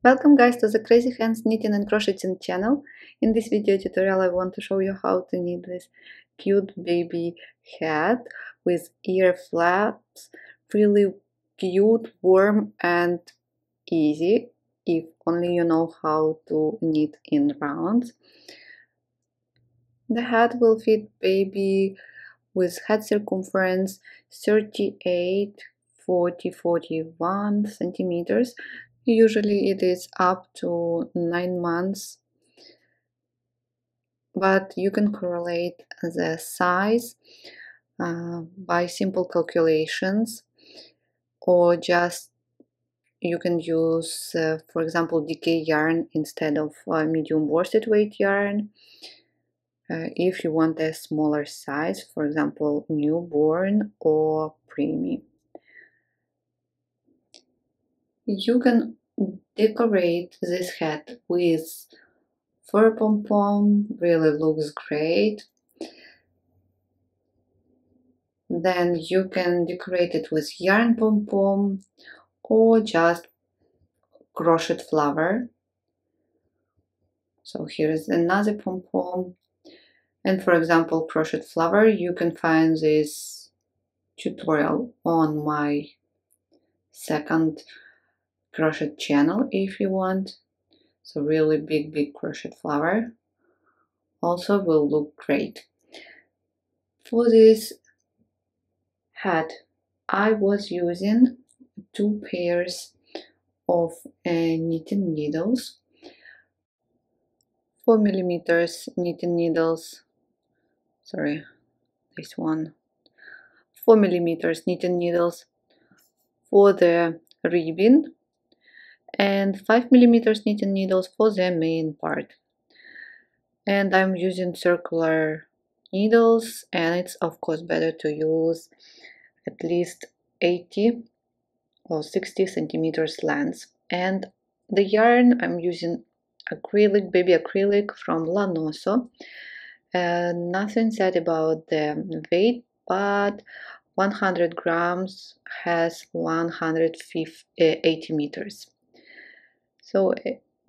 Welcome guys to the Crazy Hands Knitting and Crocheting channel. In this video tutorial I want to show you how to knit this cute baby hat with ear flaps. Really cute, warm and easy if only you know how to knit in rounds. The hat will fit baby with head circumference 38, 40, 41 centimeters. Usually it is up to 9 months, but you can correlate the size by simple calculations, or just you can use, for example, DK yarn instead of medium worsted weight yarn. If you want a smaller size, for example, newborn or preemie. You can decorate this hat with fur pom-pom, really looks great. Then you can decorate it with yarn pom-pom or just crochet flower. So here is another pom-pom. And for example, crochet flower, you can find this tutorial on my second crochet channel if you want. So really big crochet flower also will look great. For this hat I was using 2 pairs of knitting needles, 4 millimeters knitting needles, sorry, this one, 4 millimeters knitting needles for the ribbon and 5 millimeters knitting needles for the main part. And I'm using circular needles, and it's of course better to use at least 80 or 60 centimeters length. And the yarn I'm using acrylic, baby acrylic from Lanoso. Nothing said about the weight, but 100 grams has 180 meters. So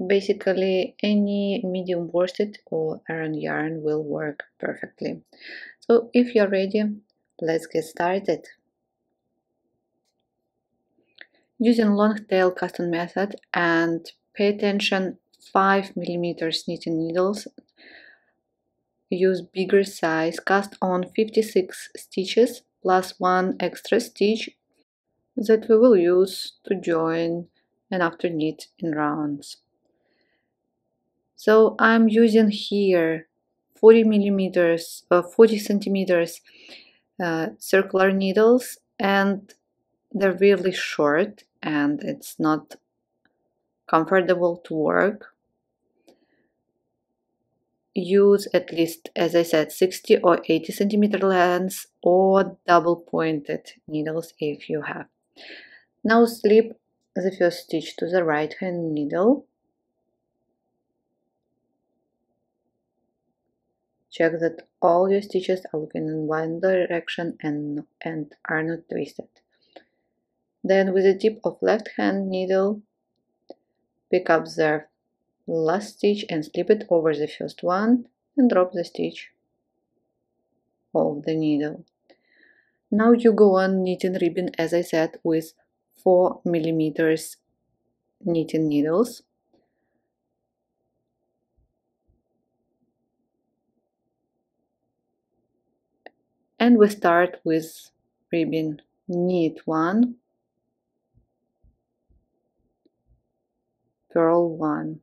basically any medium worsted or aran yarn will work perfectly. So if you're ready, let's get started. Using long tail casting method, and pay attention, 5 millimeters knitting needles, use bigger size, cast on 56 stitches plus 1 extra stitch that we will use to join and after knit in rounds. So I'm using here 40 millimeters, 40 centimeters circular needles, and they're really short and it's not comfortable to work. Use at least, as I said, 60 or 80 centimeter lengths or double pointed needles if you have. Now slip the first stitch to the right hand needle. Check that all your stitches are looking in one direction and are not twisted. Then with the tip of left hand needle, pick up the last stitch and slip it over the first one and drop the stitch of the needle. Now you go on knitting ribbon, as I said, with 4 millimeters knitting needles. And we start with ribbon. Knit 1, purl 1.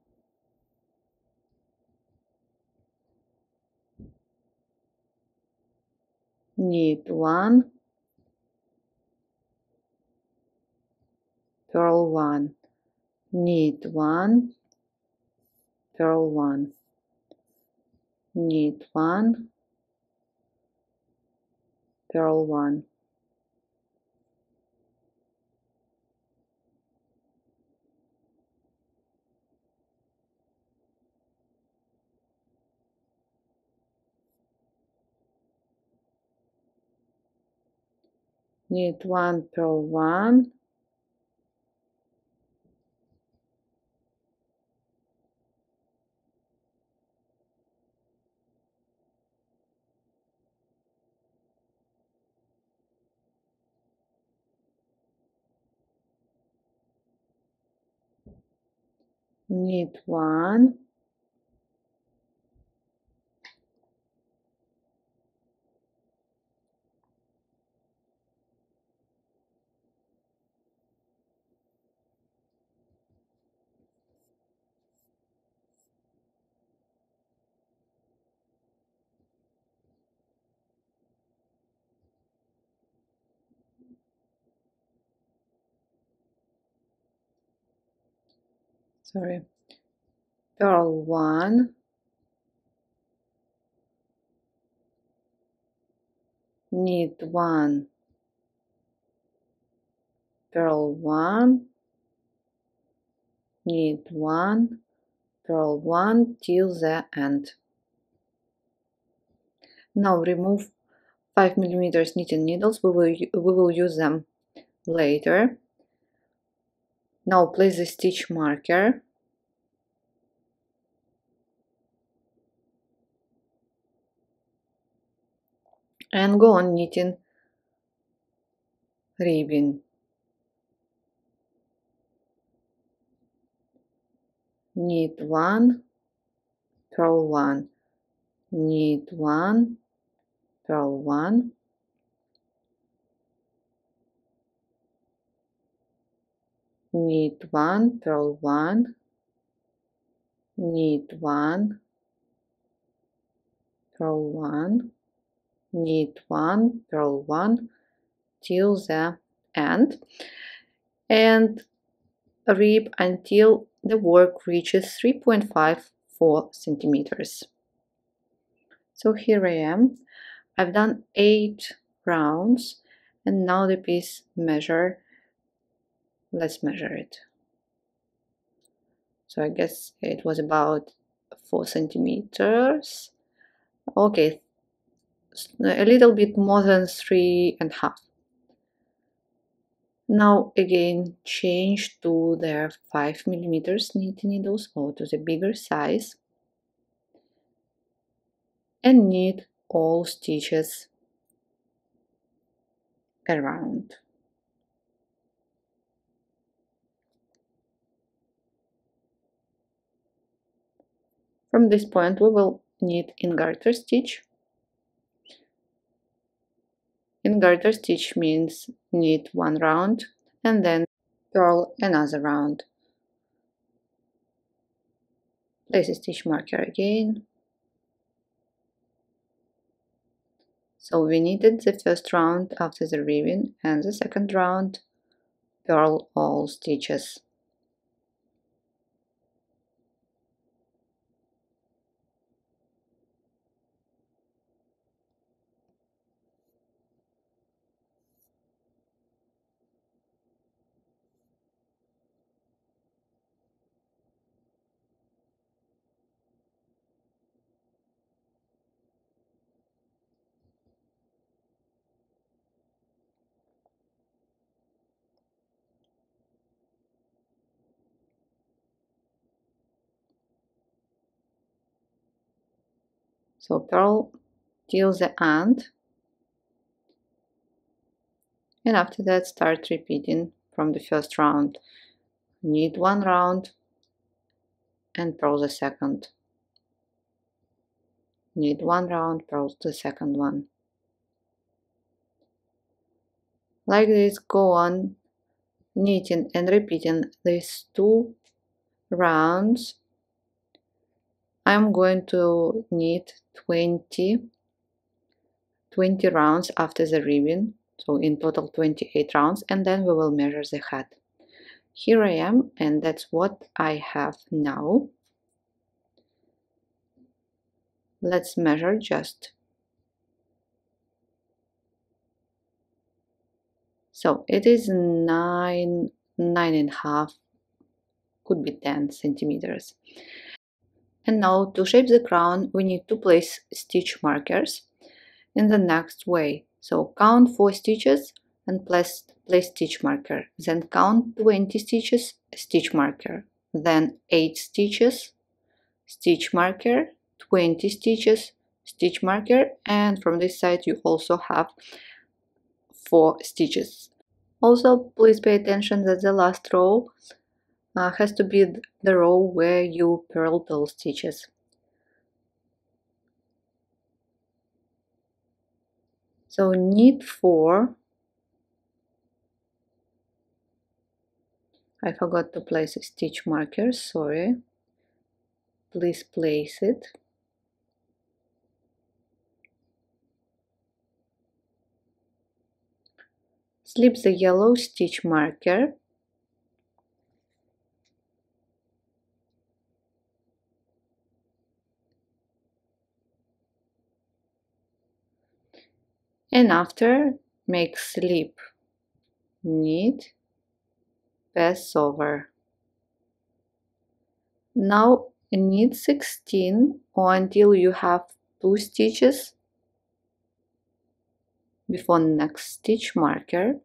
Knit 1, purl 1. Knit 1, purl 1. Knit 1, purl 1. Knit 1, purl 1. knit 1, sorry, purl 1, knit 1, purl 1, knit 1, purl 1 till the end. Now remove 5mm knitting needles, we will use them later. Now place the stitch marker and go on knitting ribbon. Knit 1, purl 1, knit 1, purl 1, knit 1, purl 1, knit 1, purl 1, knit 1, purl 1 till the end, and rib until the work reaches 3.54 centimeters. So here I am. I've done 8 rounds, and now the piece measure. Let's measure it. So I guess it was about 4 centimeters. Okay, a little bit more than 3.5. Now again change to the 5mm knitting needles or to the bigger size and knit all stitches around. From this point we will knit in garter stitch. In garter stitch means knit 1 round and then purl another round. Place a stitch marker again. So we knitted the first round after the ribbon, and the second round purl all stitches. So purl till the end, and after that start repeating from the first round. Knit 1 round and purl the second. Knit 1 round, purl the second one. Like this, go on knitting and repeating these 2 rounds. I'm going to knit 20 rounds after the ribbon, so in total 28 rounds, and then we will measure the head. Here I am, and that's what I have now. Let's measure just. So it is 9.5, could be 10 centimeters. And now to shape the crown we need to place stitch markers in the next way. So count 4 stitches and place stitch marker, then count 20 stitches, stitch marker, then 8 stitches, stitch marker, 20 stitches, stitch marker, and from this side you also have 4 stitches. Also please pay attention that the last row has to be the row where you purled all stitches. So knit 4. I forgot to place a stitch marker, sorry. Please place it. Slip the yellow stitch marker. And after, make slip, knit, pass over. Now knit 16 or until you have 2 stitches before next stitch marker.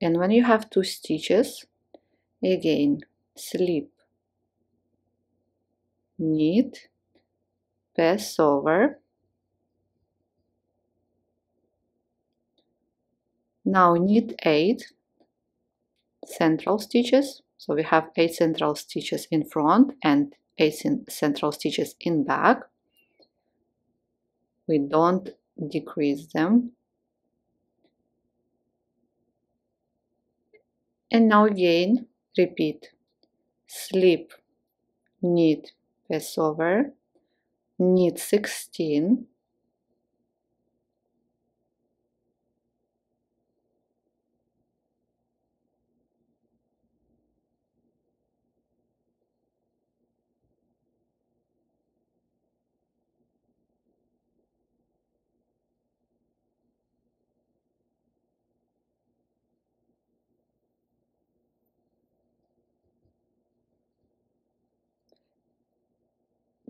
And when you have 2 stitches, again slip, knit, pass over. Now knit 8 central stitches. So we have 8 central stitches in front and 8 central stitches in back. We don't decrease them. And now again repeat, slip, knit, pass over, knit 16,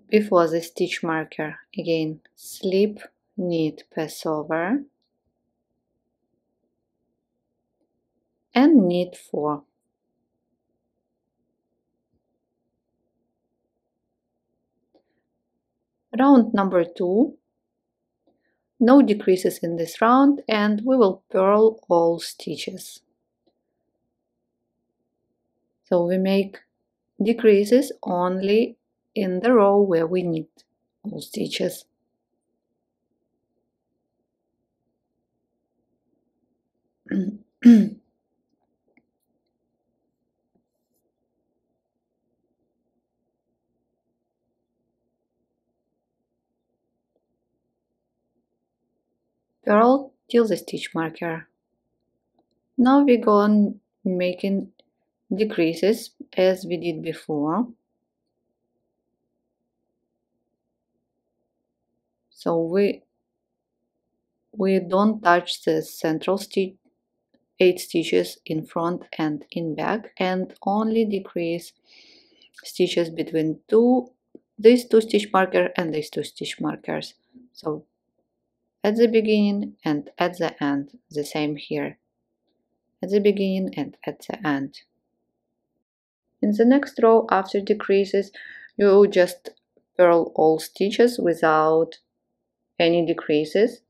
before the stitch marker, again slip, knit, pass over, and knit 4. Round number 2, no decreases in this round, and we will purl all stitches. So we make decreases only in the row where we knit all stitches. Purl till the stitch marker. Now we go on making decreases as we did before. So we don't touch the central stitch, 8 stitches in front and in back, and only decrease stitches between these 2 stitch marker and these 2 stitch markers. So at the beginning and at the end, the same here, at the beginning and at the end. In the next row after decreases, you just purl all stitches without any decreases,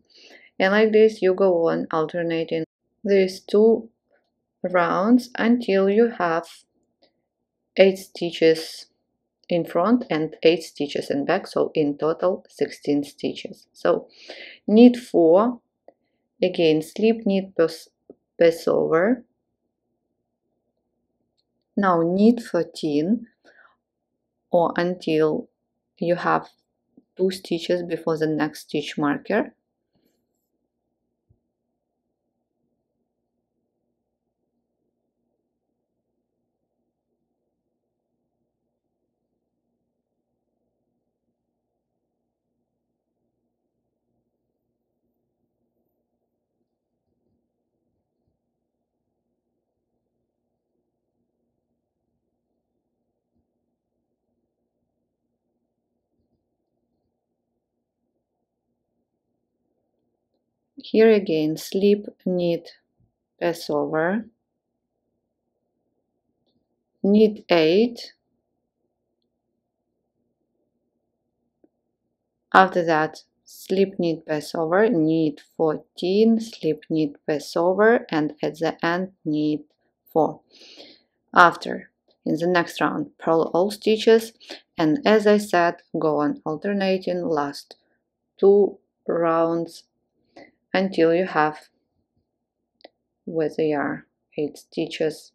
and like this you go on alternating these 2 rounds until you have 8 stitches in front and 8 stitches in back, so in total 16 stitches. So knit 4, again slip, knit, pass over. Now knit 13 or until you have 2 stitches before the next stitch marker. Here again, slip, knit, pass over, knit 8. After that, slip, knit, pass over, knit 14, slip, knit, pass over, and at the end knit 4. After, in the next round, purl all stitches, and as I said, go on alternating last 2 rounds until you have where they are 8 stitches,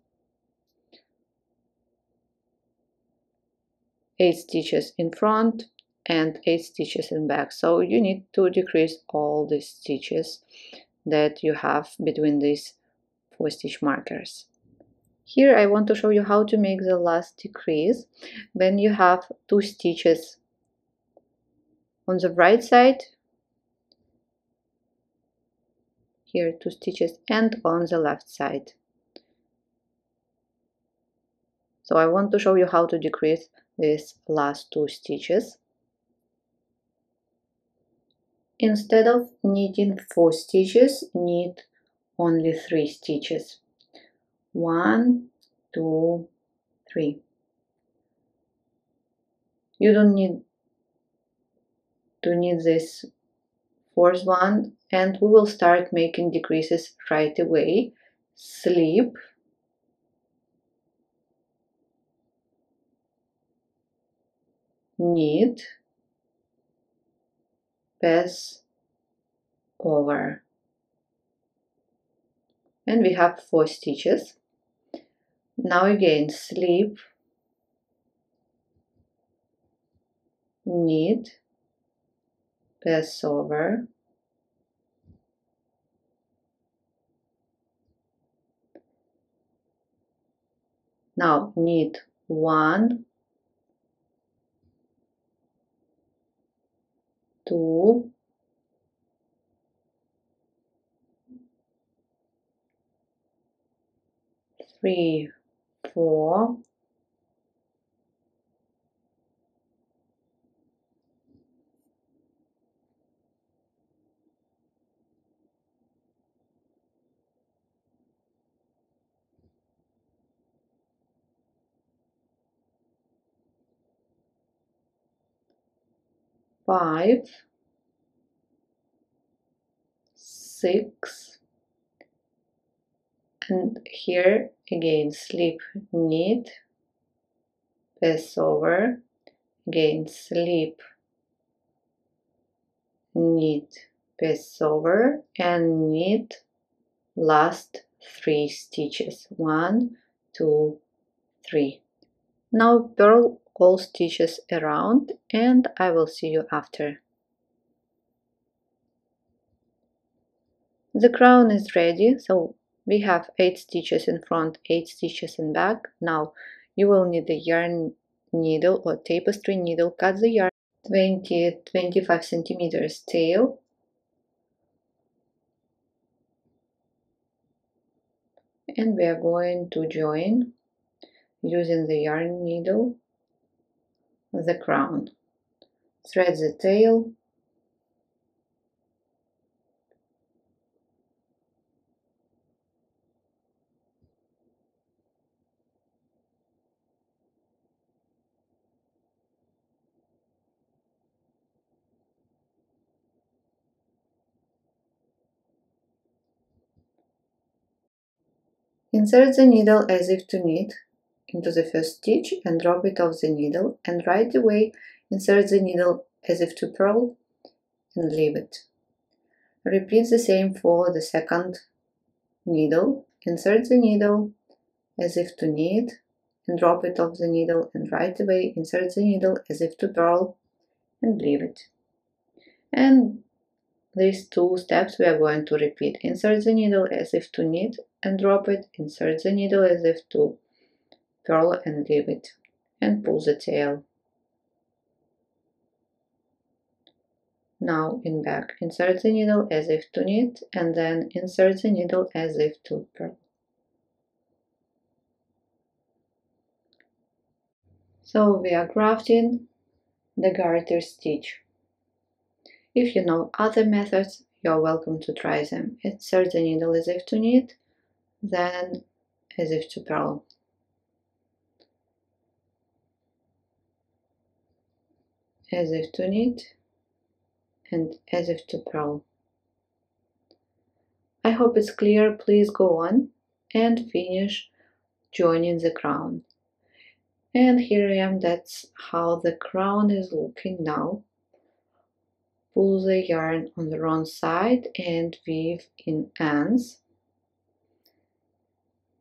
8 stitches in front and 8 stitches in back. So you need to decrease all the stitches that you have between these 4 stitch markers. Here I want to show you how to make the last decrease when you have 2 stitches on the right side, here 2 stitches, and on the left side. So I want to show you how to decrease these last 2 stitches. Instead of knitting 4 stitches, knit only 3 stitches. 1, 2, 3. You don't need to knit this 4th one, and we will start making decreases right away. Slip, knit, pass over, and we have 4 stitches. Now again, slip, knit, pass over, now knit 1, 2, 3, 4, 5, 6, and here again slip, knit, pass over, again slip, knit, pass over, and knit last 3 stitches. 1, 2, 3. Now purl all stitches around, and I will see you after. The crown is ready, so we have 8 stitches in front, 8 stitches in back. Now you will need a yarn needle or tapestry needle. Cut the yarn 20-25 centimeters tail, and we are going to join using the yarn needle the crown. Thread the tail, insert the needle as if to knit into the first stitch and drop it off the needle, and right away insert the needle as if to purl and leave it. Repeat the same for the second needle. Insert the needle as if to knit and drop it off the needle, and right away insert the needle as if to purl and leave it. And these 2 steps we are going to repeat. Insert the needle as if to knit and drop it, insert the needle as if to purl and leave it, and pull the tail. Now in back, insert the needle as if to knit, and then insert the needle as if to purl. So we are grafting the garter stitch. If you know other methods, you're welcome to try them. Insert the needle as if to knit, then as if to purl. As if to knit and as if to purl. I hope it's clear. Please go on and finish joining the crown. And here I am. That's how the crown is looking now. Pull the yarn on the wrong side and weave in ends.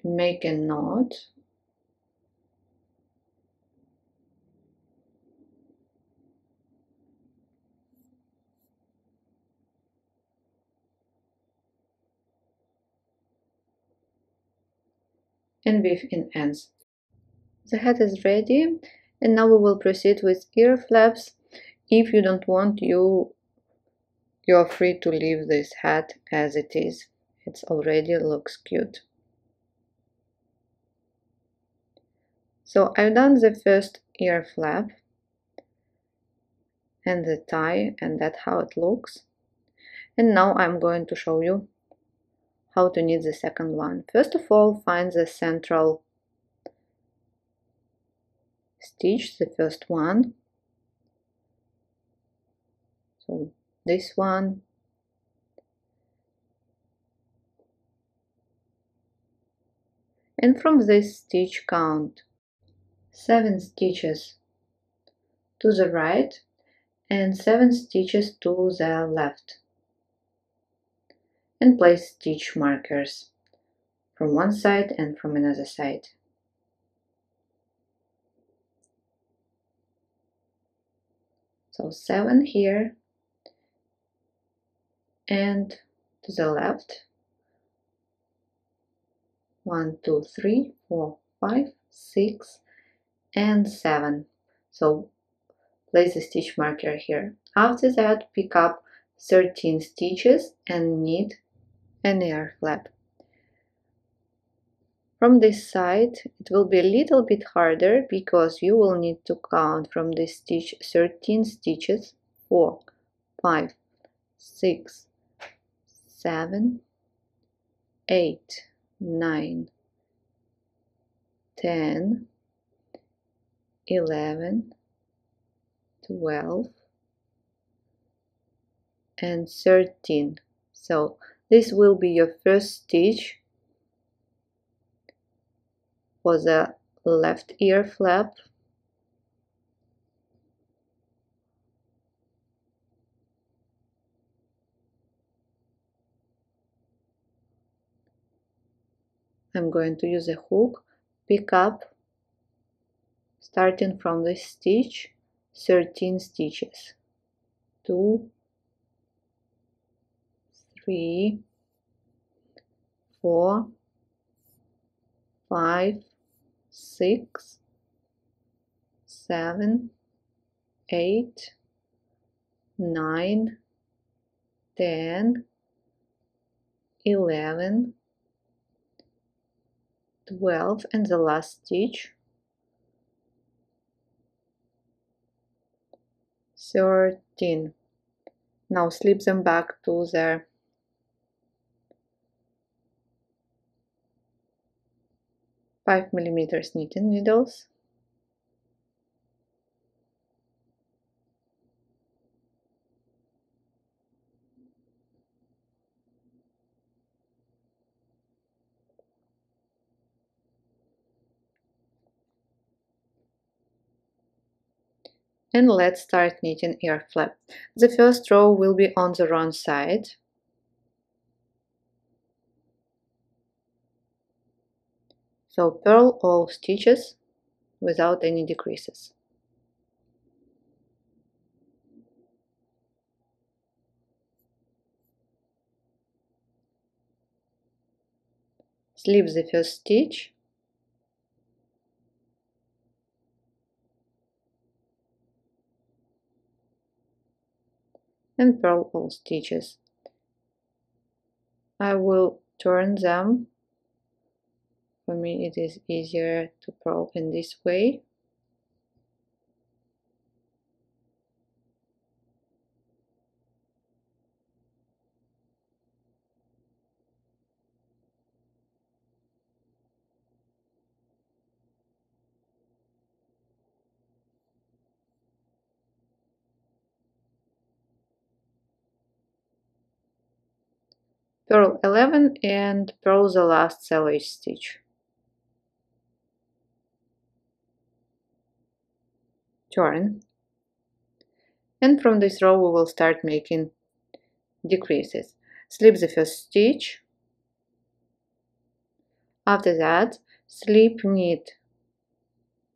Make a knot. And weave in ends. The hat is ready, and now we will proceed with ear flaps. If you don't want, you're free to leave this hat as it is. It already looks cute. So I've done the first ear flap and the tie, and that's how it looks. And now I'm going to show you how to knit the second one. First of all, find the central stitch, the first one. So this one. And from this stitch count 7 stitches to the right and 7 stitches to the left, and place stitch markers from one side and from another side. So 7 here and to the left. 1, 2, 3, 4, 5, 6 and 7. So place a stitch marker here. After that, pick up 13 stitches and knit an ear flap. From this side it will be a little bit harder because you will need to count from this stitch 13 stitches. 4, 5, 6, 7, 8, 9, 10, 11, 12 and 13. So this will be your first stitch for the left ear flap. I'm going to use a hook, pick up, starting from this stitch, 13 stitches. 2, 3, 4, 5, 6, 7, 8, 9, 10, 11, 12 and the last stitch, 13. Now slip them back to their 5mm knitting needles. And let's start knitting ear flap. The first row will be on the wrong side. So purl all stitches without any decreases. Slip the first stitch. And purl all stitches. I will turn them. For me it is easier to purl in this way. purl 11 and purl the last selvage stitch. Turn, and from this row we will start making decreases. Slip the first stitch. After that, slip, knit,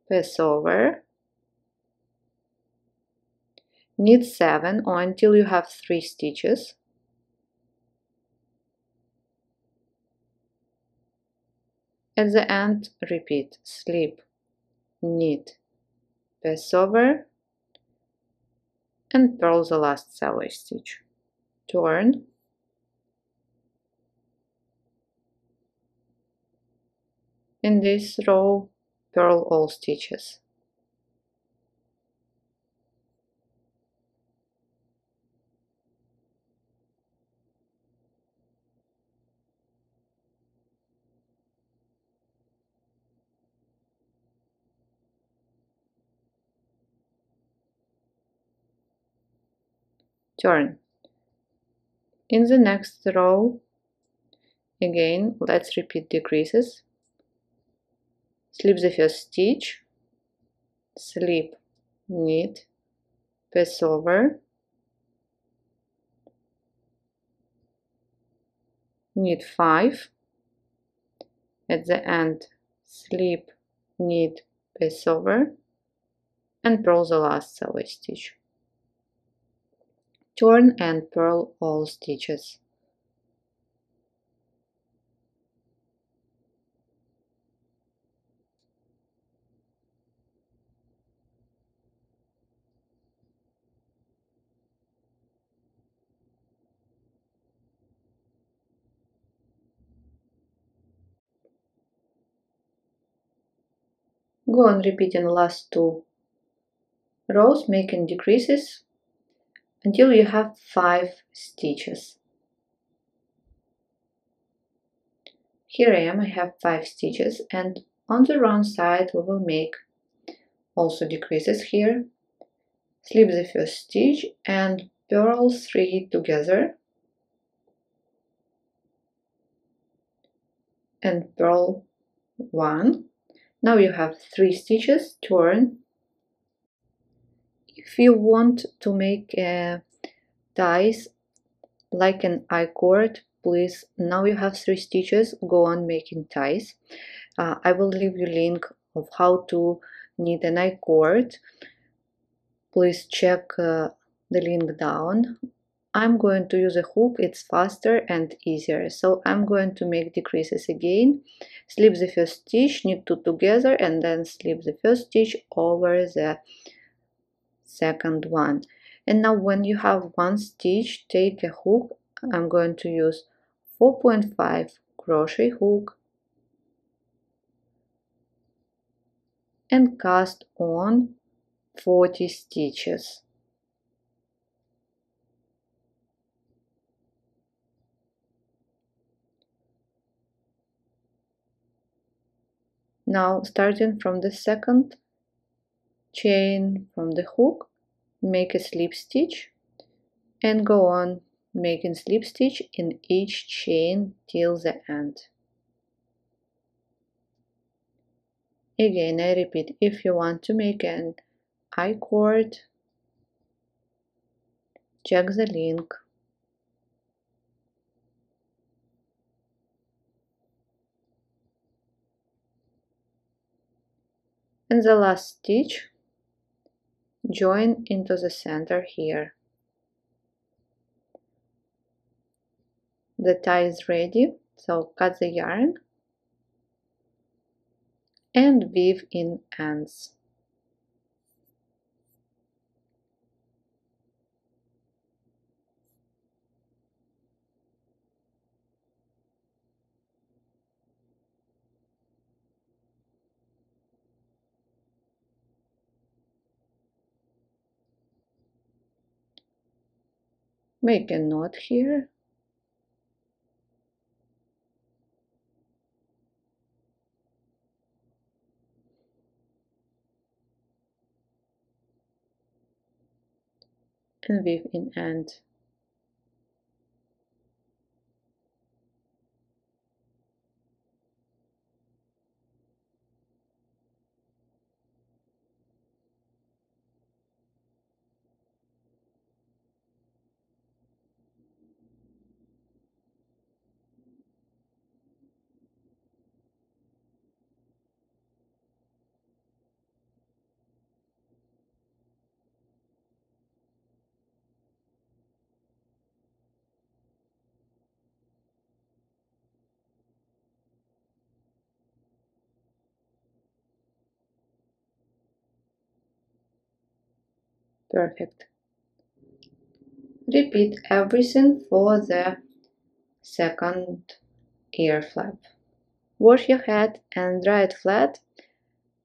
pass over, knit 7 or until you have 3 stitches. At the end, repeat, slip, knit, pass over, and purl the last selvage stitch. Turn, in this row, purl all stitches. Turn. In the next row, again, let's repeat decreases. Slip the first stitch, slip, knit, pass over, knit 5, at the end, slip, knit, pass over, and purl the last selvage stitch. Turn and purl all stitches. Go on repeating the last 2 rows, making decreases until you have 5 stitches. Here I am, I have 5 stitches, and on the wrong side we will make also decreases here. Slip the first stitch and purl 3 together and purl 1. Now you have 3 stitches. Turn. If you want to make ties like an I-cord, please, now you have 3 stitches, go on making ties. I will leave you link of how to knit an I-cord. Please check the link down. I'm going to use a hook, it's faster and easier. So I'm going to make decreases again. Slip the first stitch, knit 2 together, and then slip the first stitch over the second one. And now when you have 1 stitch, take a hook. I'm going to use 4.5 crochet hook and cast on 40 stitches. Now starting from the second chain from the hook, make a slip stitch and go on making slip stitch in each chain till the end. Again, I repeat, if you want to make an I-cord, check the link. In the last stitch, join into the center here. The tie is ready, so cut the yarn and weave in ends. Make a knot here. And weave in end. Perfect. Repeat everything for the second ear flap. Wash your head and dry it flat,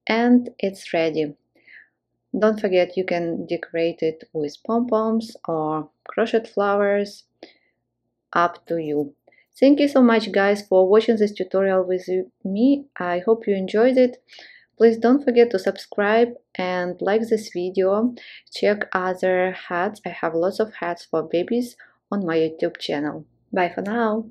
and it's ready. Don't forget you can decorate it with pom-poms or crochet flowers, up to you. Thank you so much guys for watching this tutorial with me. I hope you enjoyed it. Please don't forget to subscribe and like this video. Check other hats. I have lots of hats for babies on my YouTube channel. Bye for now.